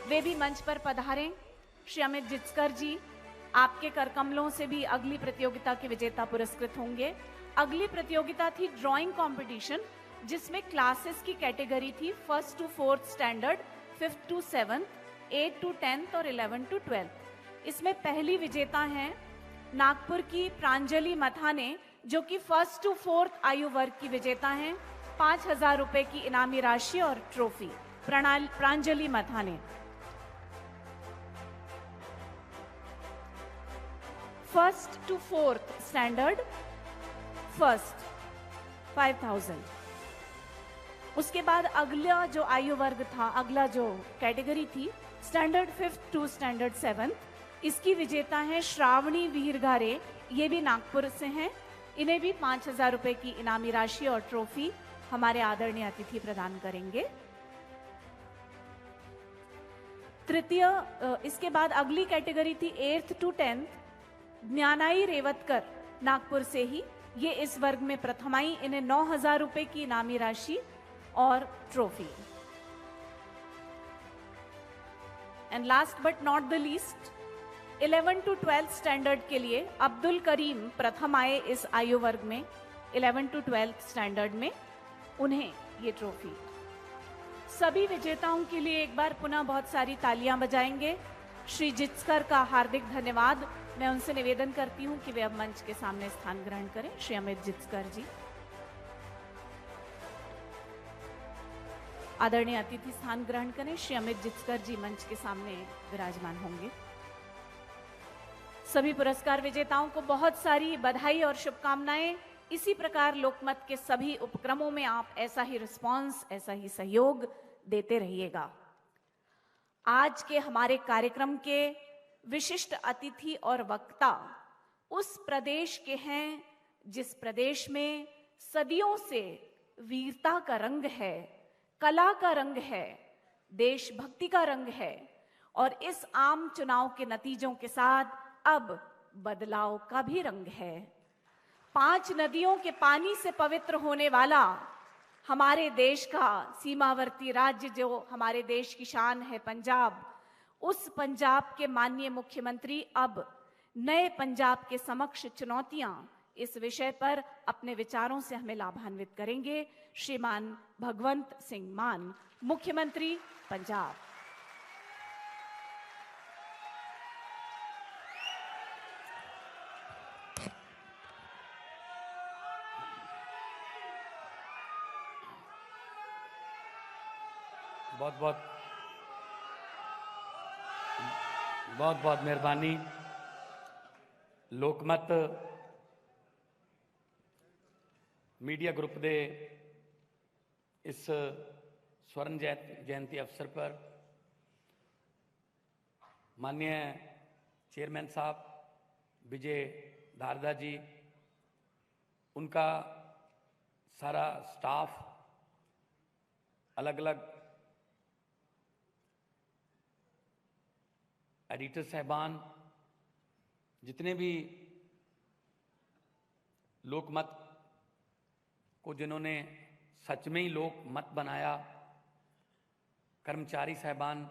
वे भी मंच पर पधारें। श्री अमित जिचकर जी, आपके करकमलों से भी अगली प्रतियोगिता के विजेता पुरस्कृत होंगे। अगली प्रतियोगिता थी ड्राइंग कंपटीशन, जिसमें क्लासेस की कैटेगरी थी 1st to 4th standard, 5th to 7th, 8th to 10th और 11th to 12th। इसमें पहली विजेता हैं नागपुर की प्रांजलि मथाने, जो कि 1st to 4th आयु वर्ग की विजेता हैं। 5,000 रुपए की इनामी राशि और trophy. Pranjali Mathane. 1st to 4th standard, first 5,000। उसके बाद अगला जो आयु वर्ग था, अगला जो कैटेगरी थी, standard 5th to standard 7th, इसकी विजेता है श्रावणी वीरगारे। ये भी नागपुर से हैं। इन्हें भी 5,000 रुपए की इनामी राशि और ट्रॉफी हमारे आदरणीय अतिथि प्रदान करेंगे। तृतीय, इसके बाद अगली कैटेगरी थी 8th to 10th, ज्ञानाई Revatkar Nagpur से ही, ये इस वर्ग में प्रथम आई। इन्हें 9,000 रुपए की इनामी राशि और trophy. And last but not the least, 11 to 12th standard के लिए अब्दुल करीम प्रथम आए इस आयु वर्ग में, 11 to 12th स्टैंडर्ड में, उन्हें ये ट्रॉफी। सभी विजेताओं के लिए एक बार पुनः बहुत सारी तालियां बजाएंगे। श्री जिचकर का हार्दिक धन्यवाद। मैं उनसे निवेदन करती हूं कि वे अब मंच के सामने स्थान ग्रहण करें। श्री अमित जिचकर जी। आदरणीय अतिथि स्थान ग्रहण करें। श्री अमित जिचकर जी मंच के सामने विराजमान होंगे। सभी पुरस्कार विजेताओं को बहुत सारी बधाई और शुभकामनाएं। इसी प्रकार लोकमत के सभी उपक्रमों में आप ऐसा ही रिस्पांस, ऐसा ही सहयोग देते रहिएगा। आज के हमारे कार्यक्रम के विशिष्ट अतिथि और वक्ता उस प्रदेश के हैं जिस प्रदेश में सदियों से वीरता का रंग है, कला का रंग है, देशभक्ति का रंग है, और इस आम चुनाव के नतीजों के साथ अब बदलाव का भी रंग है। 5 नदियों के पानी से पवित्र होने वाला हमारे देश का सीमावर्ती राज्य, जो हमारे देश की शान है, पंजाब, उस पंजाब के माननीय मुख्यमंत्री अब नए पंजाब के समक्ष चुनौतियां, इस विषय पर अपने विचारों से हमें लाभान्वित करेंगे। श्रीमान भगवंत सिंह मान, मुख्यमंत्री पंजाब। बहुत बहुत मेहरबानी। लोकमत मीडिया ग्रुप दे इस स्वर्ण जयंती अवसर पर माननीय चेयरमैन साहब विजय धारदा जी, उनका सारा स्टाफ, अलग अलग एडिटर साहबान, जितने भी लोकमत को जिन्होंने सच में ही लोकमत बनाया, कर्मचारी साहबान,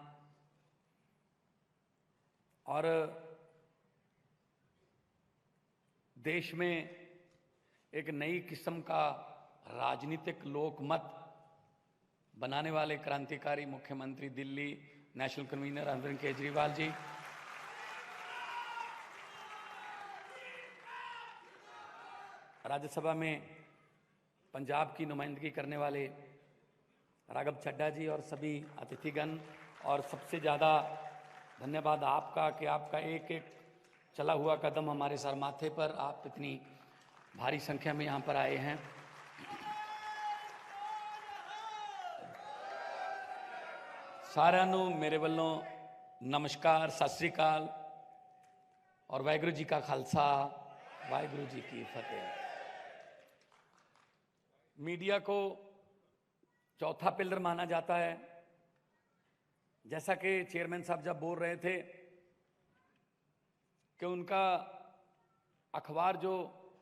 और देश में एक नई किस्म का राजनीतिक लोकमत बनाने वाले क्रांतिकारी मुख्यमंत्री दिल्ली नेशनल कन्वीनर अरविंद केजरीवाल जी, राज्यसभा में पंजाब की नुमाइंदगी करने वाले राघव चड्ढा जी और सभी अतिथिगण, और सबसे ज़्यादा धन्यवाद आपका कि आपका एक एक चला हुआ कदम हमारे सर माथे पर, आप इतनी भारी संख्या में यहाँ पर आए हैं। सारिਆਂ ਨੂੰ मेरे ਵੱਲੋਂ नमस्कार, सत श्री अकाल और वाहिगुरू जी का खालसा, वाहिगुरू जी की फतेह। मीडिया को चौथा पिलर माना जाता है। जैसा कि चेयरमैन साहब जब बोल रहे थे कि उनका अखबार जो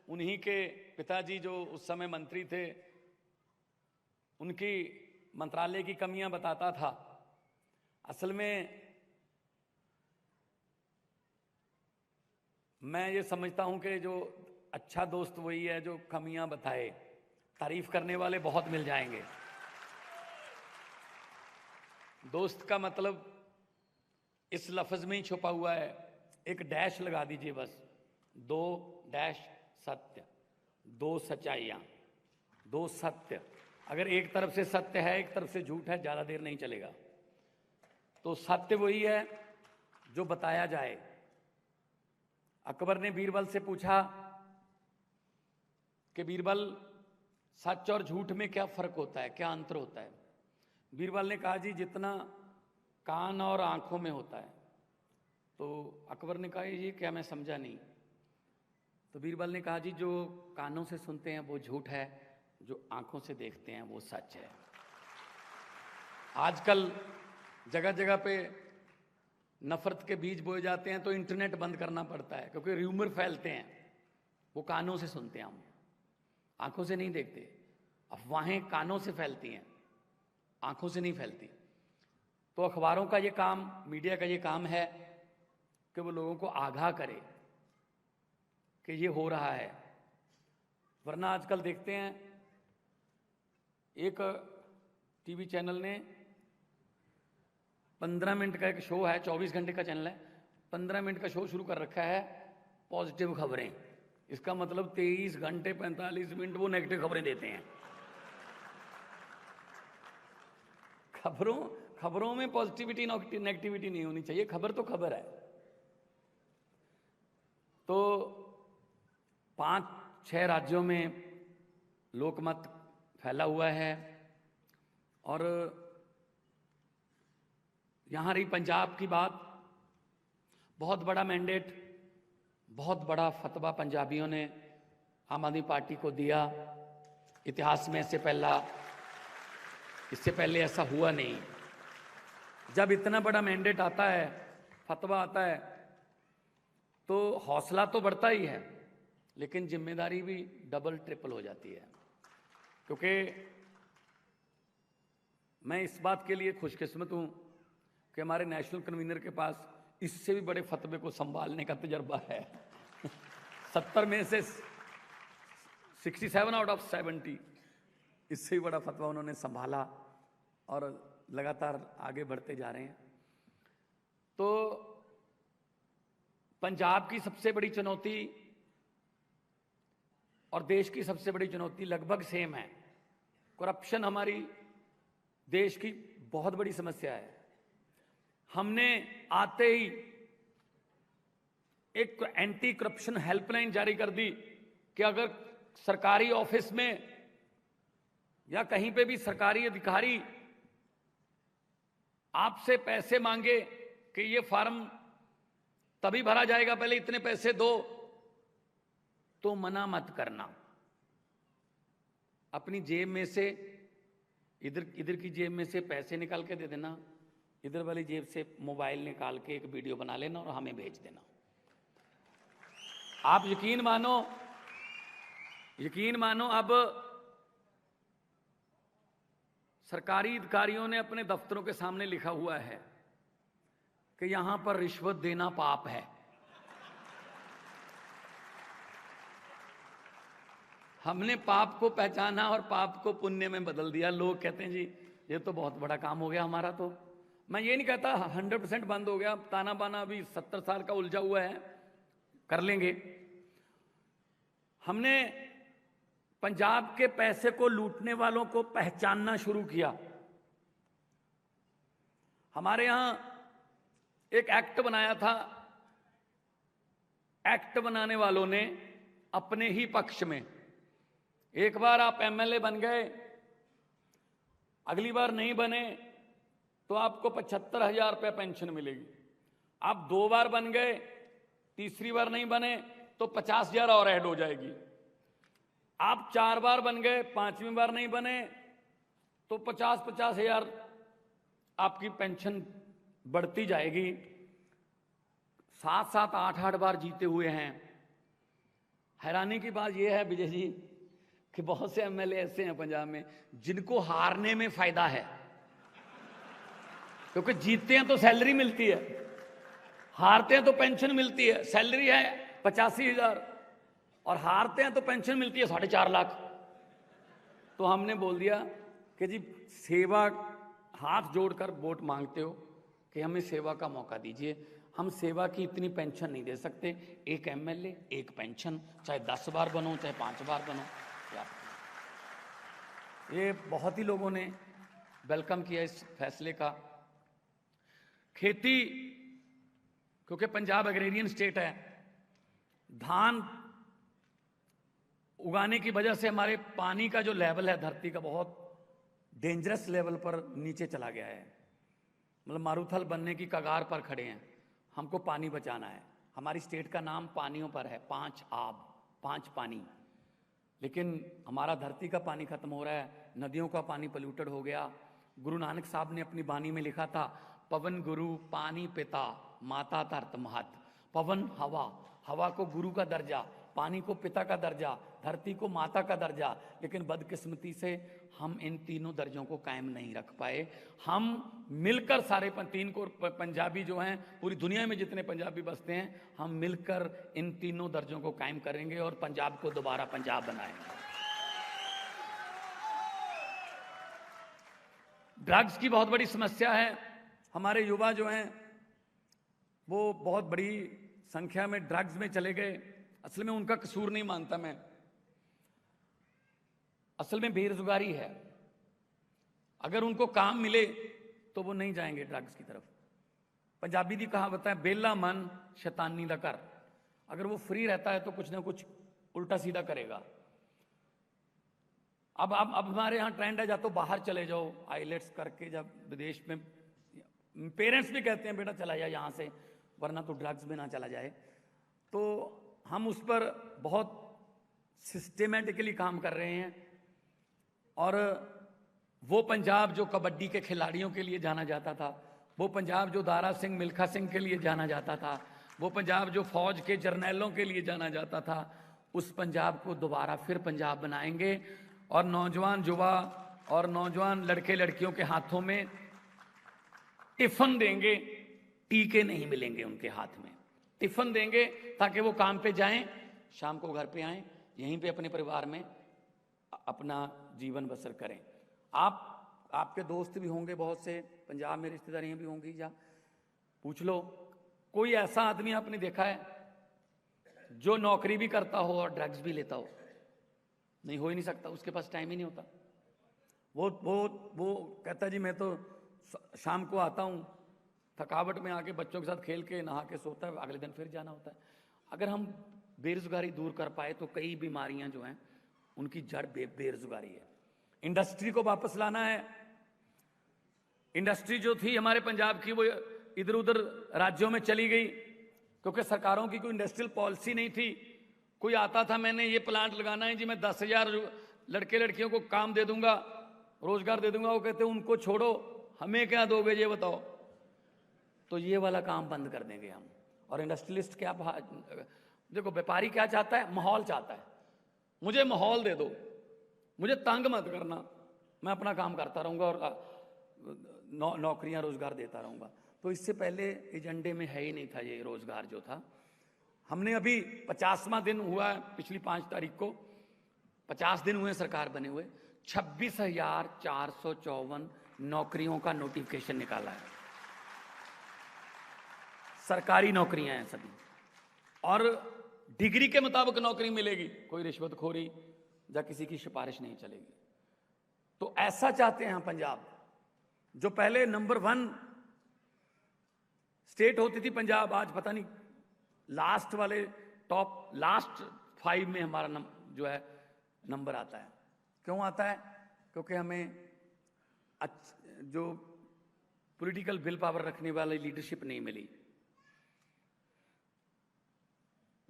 उन्हीं के पिताजी जो उस समय मंत्री थे, उनकी मंत्रालय की कमियां बताता था। असल में मैं ये समझता हूं कि जो अच्छा दोस्त वही है जो कमियां बताए। तारीफ करने वाले बहुत मिल जाएंगे। दोस्त का मतलब इस लफ्ज में ही छुपा हुआ है। एक डैश लगा दीजिए बस, 2 डैश सत्य, 2 सच्चाइयां, 2 सत्य। अगर एक तरफ से सत्य है, एक तरफ से झूठ है, ज्यादा देर नहीं चलेगा। तो सत्य वही है जो बताया जाए। अकबर ने बीरबल से पूछा कि बीरबल, सच और झूठ में क्या फर्क होता है, क्या अंतर होता है? बीरबल ने कहा, जी जितना कान और आंखों में होता है। तो अकबर ने कहा, ये क्या, मैं समझा नहीं। तो बीरबल ने कहा, जी जो कानों से सुनते हैं वो झूठ है, जो आंखों से देखते हैं वो सच है। आजकल जगह जगह पे नफरत के बीज बोए जाते हैं तो इंटरनेट बंद करना पड़ता है, क्योंकि र्यूमर फैलते हैं। वो कानों से सुनते हैं, हम आंखों से नहीं देखते। अफवाहें कानों से फैलती हैं, आंखों से नहीं फैलती। तो अखबारों का ये काम, मीडिया का ये काम है कि वो लोगों को आगाह करे कि ये हो रहा है। वरना आजकल देखते हैं, एक टीवी चैनल ने 15 मिनट का एक शो है, 24 घंटे का चैनल है, 15 मिनट का शो शुरू कर रखा है पॉजिटिव खबरें। इसका मतलब 23 घंटे 45 मिनट वो नेगेटिव खबरें देते हैं। खबरों में पॉजिटिविटी नेगेटिविटी नहीं होनी चाहिए। खबर तो खबर है। तो 5-6 राज्यों में लोकमत फैला हुआ है। और यहां रही पंजाब की बात, बहुत बड़ा मैंडेट, बहुत बड़ा फतवा पंजाबियों ने आम आदमी पार्टी को दिया। इतिहास में इससे पहले ऐसा हुआ नहीं। जब इतना बड़ा मैंडेट आता है, फतवा आता है, तो हौसला तो बढ़ता ही है, लेकिन जिम्मेदारी भी डबल ट्रिपल हो जाती है। क्योंकि मैं इस बात के लिए खुशकिस्मत हूं कि हमारे नेशनल कन्वीनर के पास इससे भी बड़े फतवे को संभालने का तजर्बा है। 70 में से 67 आउट ऑफ 70 इससे भी बड़ा फतवा उन्होंने संभाला और लगातार आगे बढ़ते जा रहे हैं। तो पंजाब की सबसे बड़ी चुनौती और देश की सबसे बड़ी चुनौती लगभग सेम है। करप्शन हमारी देश की बहुत बड़ी समस्या है। हमने आते ही एक एंटी करप्शन हेल्पलाइन जारी कर दी कि अगर सरकारी ऑफिस में या कहीं पे भी सरकारी अधिकारी आपसे पैसे मांगे कि ये फॉर्म तभी भरा जाएगा, पहले इतने पैसे दो, तो मना मत करना। अपनी जेब में से इधर की जेब में से पैसे निकाल के दे देना, इधर वाली जेब से मोबाइल निकाल के एक वीडियो बना लेना और हमें भेज देना। आप यकीन मानो अब सरकारी अधिकारियों ने अपने दफ्तरों के सामने लिखा हुआ है कि यहां पर रिश्वत देना पाप है। हमने पाप को पहचाना और पाप को पुण्य में बदल दिया। लोग कहते हैं जी ये तो बहुत बड़ा काम हो गया हमारा। तो मैं ये नहीं कहता 100% बंद हो गया, ताना बाना अभी 70 साल का उलझा हुआ है, कर लेंगे। हमने पंजाब के पैसे को लूटने वालों को पहचानना शुरू किया। हमारे यहां एक एक्ट बनाया था। एक्ट बनाने वालों ने अपने ही पक्ष में, एक बार आप एमएलए बन गए, अगली बार नहीं बने तो आपको 75,000 रुपये पेंशन मिलेगी। आप 2 बार बन गए, तीसरी बार नहीं बने तो 50,000 और ऐड हो जाएगी। आप 4 बार बन गए, 5वीं बार नहीं बने तो 50,000 आपकी पेंशन बढ़ती जाएगी। 7-8 बार जीते हुए हैं। हैरानी की बात यह है विजय जी कि बहुत से एमएलए ऐसे हैं पंजाब में जिनको हारने में फायदा है, क्योंकि जीतते हैं तो सैलरी मिलती है, हारते हैं तो पेंशन मिलती है। सैलरी है 85,000 और हारते हैं तो पेंशन मिलती है 4.5 लाख। तो हमने बोल दिया कि जी सेवा, हाथ जोड़कर वोट मांगते हो कि हमें सेवा का मौका दीजिए, हम सेवा की इतनी पेंशन नहीं दे सकते। एक एमएलए एक पेंशन, चाहे 10 बार बनो चाहे 5 बार बनो। ये बहुत ही लोगों ने वेलकम किया इस फैसले का। खेती, क्योंकि पंजाब एग्रेरियन स्टेट है, धान उगाने की वजह से हमारे पानी का जो लेवल है धरती का बहुत डेंजरस लेवल पर नीचे चला गया है, मतलब मारूथल बनने की कगार पर खड़े हैं। हमको पानी बचाना है। हमारी स्टेट का नाम पानियों पर है, 5 आब 5 पानी, लेकिन हमारा धरती का पानी खत्म हो रहा है, नदियों का पानी पोल्यूटेड हो गया। गुरु नानक साहब ने अपनी बानी में लिखा था, पवन गुरु पानी पिता माता धरत महत। पवन हवा, हवा को गुरु का दर्जा, पानी को पिता का दर्जा, धरती को माता का दर्जा। लेकिन बदकिस्मती से हम इन तीनों दर्जों को कायम नहीं रख पाए। हम मिलकर सारे 3 को पंजाबी जो हैं, पूरी दुनिया में जितने पंजाबी बसते हैं, हम मिलकर इन तीनों दर्जों को कायम करेंगे और पंजाब को दोबारा पंजाब बनाएंगे। ड्रग्स की बहुत बड़ी समस्या है। हमारे युवा जो हैं वो बहुत बड़ी संख्या में ड्रग्स में चले गए। असल में उनका कसूर नहीं मानता मैं, असल में बेरोजगारी है। अगर उनको काम मिले तो वो नहीं जाएंगे ड्रग्स की तरफ। पंजाबी की कहावत है, बेला मन शैतानी दा कर। अगर वो फ्री रहता है तो कुछ ना कुछ उल्टा सीधा करेगा। अब हमारे यहाँ ट्रेंड है, या तो बाहर चले जाओ आईलेट्स करके, जब विदेश में पेरेंट्स भी कहते हैं बेटा चला जाए यहाँ से, वरना तो ड्रग्स में ना चला जाए। तो हम उस पर बहुत सिस्टेमेटिकली काम कर रहे हैं। और वो पंजाब जो कबड्डी के खिलाड़ियों के लिए जाना जाता था, वो पंजाब जो दारा सिंह मिल्खा सिंह के लिए जाना जाता था, वो पंजाब जो फौज के जर्नैलों के लिए जाना जाता था, उस पंजाब को दोबारा फिर पंजाब बनाएंगे। और नौजवान युवा और नौजवान लड़के लड़कियों के हाथों में टिफिन देंगे, टीके नहीं मिलेंगे उनके हाथ में, टिफिन देंगे ताकि वो काम पे जाएं, शाम को घर पे आएं, यहीं पे अपने परिवार में अपना जीवन बसर करें। आपके दोस्त भी होंगे बहुत से, पंजाब में रिश्तेदारियां भी होंगी, या पूछ लो कोई ऐसा आदमी आपने देखा है जो नौकरी भी करता हो और ड्रग्स भी लेता हो? नहीं, हो ही नहीं सकता, उसके पास टाइम ही नहीं होता। वो कहता जी मैं तो शाम को आता हूँ, थकावट में आके बच्चों के साथ खेल के नहा के सोता है, अगले दिन फिर जाना होता है। अगर हम बेरोजगारी दूर कर पाए तो कई बीमारियां जो हैं उनकी जड़ बेरोजगारी है। इंडस्ट्री को वापस लाना है। इंडस्ट्री जो थी हमारे पंजाब की वो इधर उधर राज्यों में चली गई, क्योंकि सरकारों की कोई इंडस्ट्रियल पॉलिसी नहीं थी। कोई आता था, मैंने ये प्लांट लगाना है जी, मैं 10,000 लड़के लड़कियों को काम दे दूंगा, रोजगार दे दूंगा। वो कहते उनको छोड़ो, हमें क्या दोगे ये बताओ। तो ये वाला काम बंद कर देंगे हम। और इंडस्ट्रियलिस्ट क्या, देखो व्यापारी क्या चाहता है, माहौल चाहता है, मुझे माहौल दे दो, मुझे तंग मत करना, मैं अपना काम करता रहूंगा और नौकरियां रोजगार देता रहूंगा। तो इससे पहले एजेंडे में है ही नहीं था ये रोजगार जो था। हमने अभी 50वां दिन हुआ है, पिछली 5 तारीख को 50 दिन हुए सरकार बने हुए, 26,454 नौकरियों का नोटिफिकेशन निकाला है। सरकारी नौकरियां हैं सभी, और डिग्री के मुताबिक नौकरी मिलेगी, कोई रिश्वतखोरी या किसी की सिफारिश नहीं चलेगी। तो ऐसा चाहते हैं पंजाब, जो पहले नंबर 1 स्टेट होती थी पंजाब, आज पता नहीं लास्ट वाले लास्ट 5 में हमारा जो है नंबर आता है। क्यों आता है? क्योंकि हमें जो पॉलिटिकल विल पावर रखने वाली लीडरशिप नहीं मिली।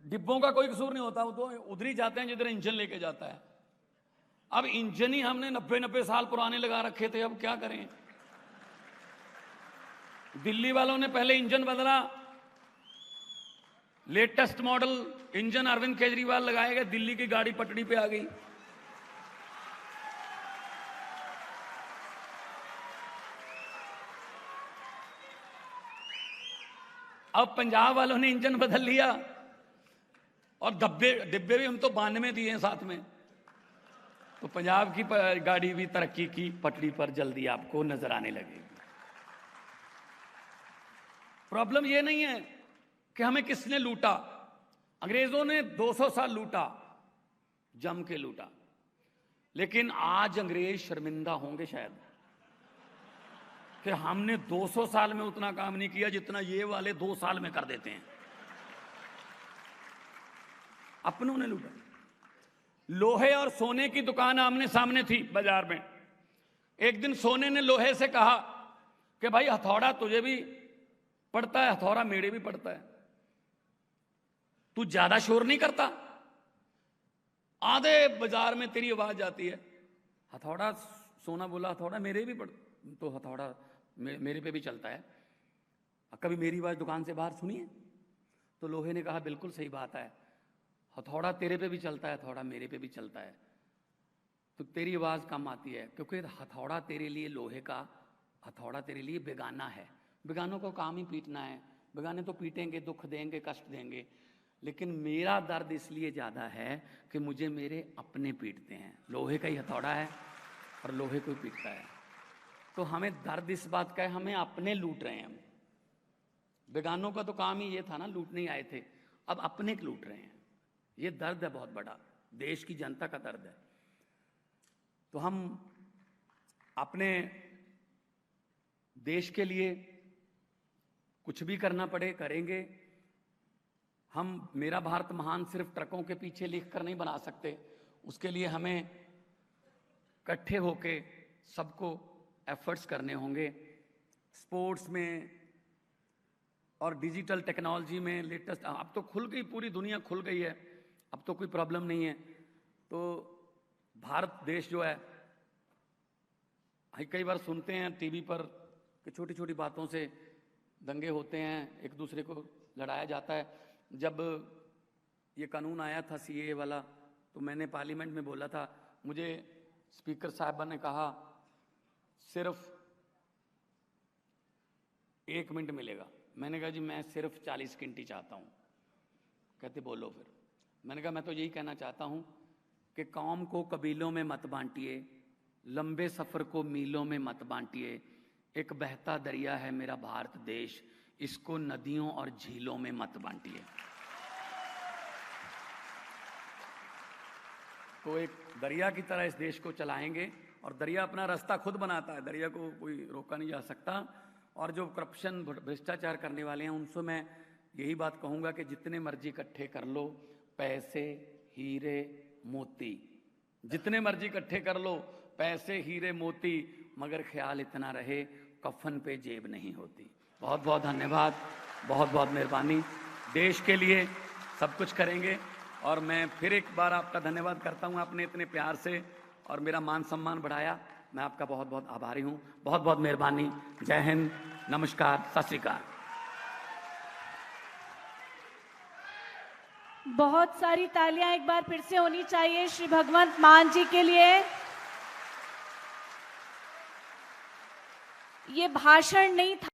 डिब्बों का कोई कसूर नहीं होता, वो तो उधर ही जाते हैं जिधर इंजन लेके जाता है। अब इंजन ही हमने 90 साल पुराने लगा रखे थे, अब क्या करें। दिल्ली वालों ने पहले इंजन बदला, latest model engine Arvind Kejriwal लगाए गए, दिल्ली की गाड़ी पटड़ी पे आ गई। अब पंजाब वालों ने इंजन बदल लिया और डिब्बे भी हम तो 92 में दिए हैं साथ में। तो पंजाब की गाड़ी भी तरक्की की पटरी पर जल्दी आपको नजर आने लगेगी। प्रॉब्लम ये नहीं है कि हमें किसने लूटा। अंग्रेजों ने 200 साल लूटा, जम के लूटा, लेकिन आज अंग्रेज शर्मिंदा होंगे शायद कि हमने 200 साल में उतना काम नहीं किया जितना ये वाले 2 साल में कर देते हैं। अपनों ने लूटा। लोहे और सोने की दुकान आमने सामने थी बाजार में। एक दिन सोने ने लोहे से कहा कि भाई हथौड़ा तुझे भी पड़ता है, हथौड़ा मेरे भी पड़ता है, तू ज्यादा शोर नहीं करता, आधे बाजार में तेरी आवाज आती है। हथौड़ा, सोना बोला हथौड़ा मेरे भी पड़, तो हथौड़ा मेरे पे भी चलता है, कभी मेरी आवाज दुकान से बाहर सुनिए। तो लोहे ने कहा बिल्कुल सही बात है, हथौड़ा तेरे पे भी चलता है, हथौड़ा मेरे पे भी चलता है, तो तेरी आवाज कम आती है क्योंकि हथौड़ा तेरे लिए, लोहे का हथौड़ा तेरे लिए बेगाना है। बेगानों को काम ही पीटना है, बेगाने तो पीटेंगे, दुख देंगे, कष्ट देंगे, लेकिन मेरा दर्द इसलिए ज़्यादा है कि मुझे मेरे अपने पीटते हैं। लोहे का ही हथौड़ा है और लोहे को ही पीटता है। तो हमें दर्द इस बात का है, हमें अपने लूट रहे हैं हम। बेगानों का तो काम ही ये था ना, लूटने ही आए थे, अब अपने लूट रहे हैं। ये दर्द है बहुत बड़ा, देश की जनता का दर्द है। तो हम अपने देश के लिए कुछ भी करना पड़े करेंगे। हम मेरा भारत महान सिर्फ ट्रकों के पीछे लिखकर नहीं बना सकते, उसके लिए हमें इकट्ठे होके सबको एफर्ट्स करने होंगे। स्पोर्ट्स में और डिजिटल टेक्नोलॉजी में लेटेस्ट, अब तो खुल गई, पूरी दुनिया खुल गई है, अब तो कोई प्रॉब्लम नहीं है। तो भारत देश जो है, कई बार सुनते हैं टीवी पर कि छोटी छोटी बातों से दंगे होते हैं, एक दूसरे को लड़ाया जाता है। जब ये कानून आया था सीए वाला, तो मैंने पार्लियामेंट में बोला था, मुझे स्पीकर साहबा ने कहा सिर्फ 1 मिनट मिलेगा। मैंने कहा जी मैं सिर्फ 40 घंटे चाहता हूँ। कहते बोलो फिर। मैंने कहा मैं तो यही कहना चाहता हूँ कि कौम को कबीलों में मत बांटिए, लंबे सफ़र को मीलों में मत बांटिए। एक बहता दरिया है मेरा भारत देश, इसको नदियों और झीलों में मत बांटिए। तो एक दरिया की तरह इस देश को चलाएंगे, और दरिया अपना रास्ता खुद बनाता है, दरिया को कोई रोका नहीं जा सकता। और जो करप्शन भ्रष्टाचार करने वाले हैं उनसे मैं यही बात कहूँगा कि जितने मर्जी इकट्ठे कर लो, पैसे हीरे मोती, जितने मर्जी इकट्ठे कर लो, पैसे हीरे मोती, मगर ख्याल इतना रहे कफन पे जेब नहीं होती। बहुत बहुत धन्यवाद, बहुत बहुत मेहरबानी। देश के लिए सब कुछ करेंगे। और मैं फिर एक बार आपका धन्यवाद करता हूँ, आपने इतने प्यार से और मेरा मान सम्मान बढ़ाया, मैं आपका बहुत बहुत आभारी हूँ। बहुत बहुत मेहरबानी। जय हिंद, नमस्कार, सत श्री अकाल। बहुत सारी तालियां एक बार फिर से होनी चाहिए श्री भगवंत मान जी के लिए। ये भाषण नहीं था।